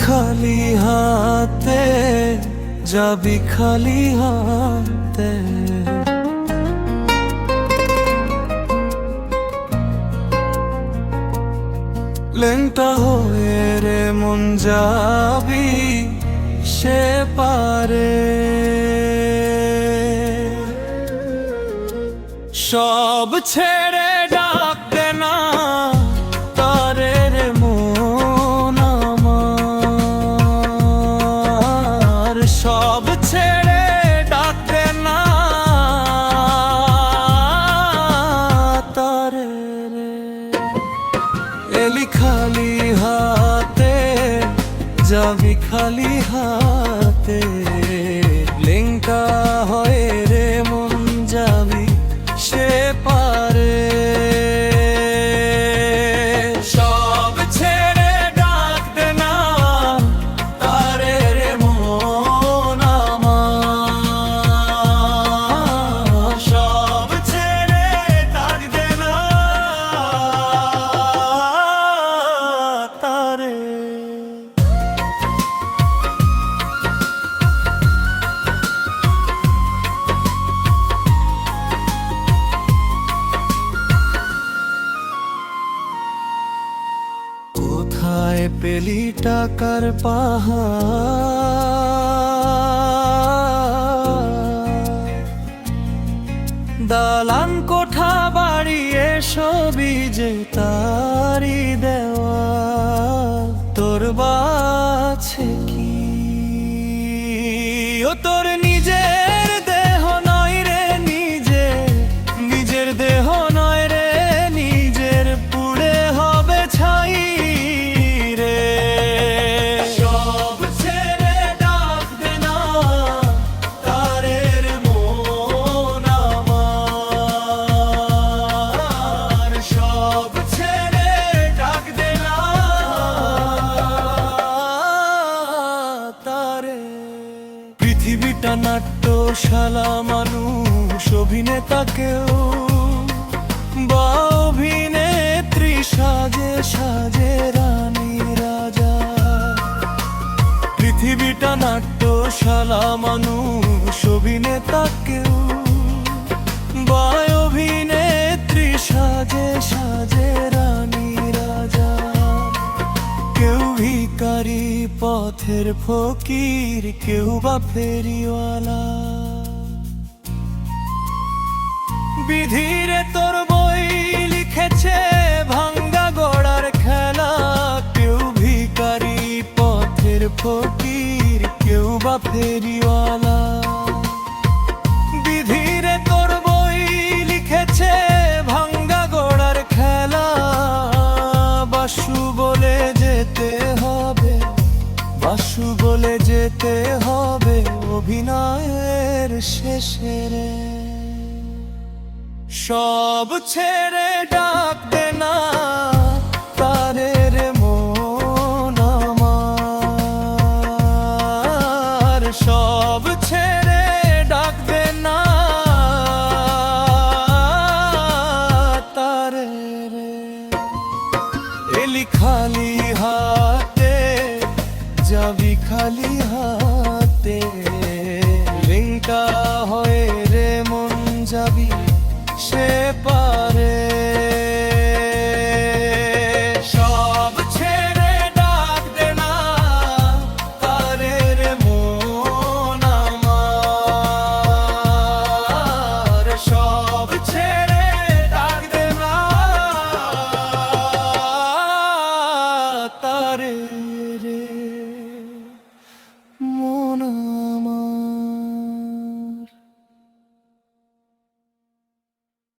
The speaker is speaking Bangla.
খালি হাতে যাবি খালি হাতে, লেংটা হয়ে রে মন যাবি সে পারে। সব ছেড়ে ডাক দে না তারে রে মন আমার, সব ছেড়ে ডাক দে না তারে রে। এলি খালি হাতে যাবি খালি হাতে, লেংটা হয়ে রে মন যাবি সে পারে। সব ছেড়ে ডাক দে না তারে রে মন আমার, সব ছেড়ে ডাক দে না তারে। কোথায় পেলি টাকার পাহাড়, দালান কোঠা বাড়িয়ে সবই যে তারি দেওয়া, তোর বাছে কি ও তোর নিজের দেহ নয় রে, নিজের দেহ নয় রে, নিজের পুড়ে হবে ছাই রে। সব ছেড়ে ডাক দে না তারে রে মন আমার, সব ছেড়ে ডাক দে না তারে। পৃথিবীটা নাট্যশালা, মানুষ অভিনেতা কেউ বা অভিনেত্রী সাজে সাজে রানী রাজা। পৃথিবীটা নাট্যশালা, মানুষ অভিনেতা কেউ বা অভিনেত্রী সাজে সাজে রানী রাজা। কেউ ভিখারি পথের ফকির, কেউ বা ফেরিওয়ালা। বিধিরে তোর বই লিখেছে ভাঙ্গা গড়ার খেলা, কেউ ভিখারি পথের ফকির, কেউ বা ফেরিওয়ালা। বিধিরে তোর বই লিখেছে ভাঙ্গা গড়ার খেলা, বাসু বলে যেতে হবে, বাসু বলে যেতে হবে অভিনয়ের শেষে রে। সব ছেড়ে ডাক দে না তারে রে মন আমার, সব ছেড়ে ডাক দে না তারে রে। এলি খালি হাতে যাবি খালি হাতে, লেংটা হয়ে রে মন যাবি সে পারে। সব ছেড়ে ডাক দে না তারে রে মন আমার, সব ছেড়ে ডাক দে না তারে।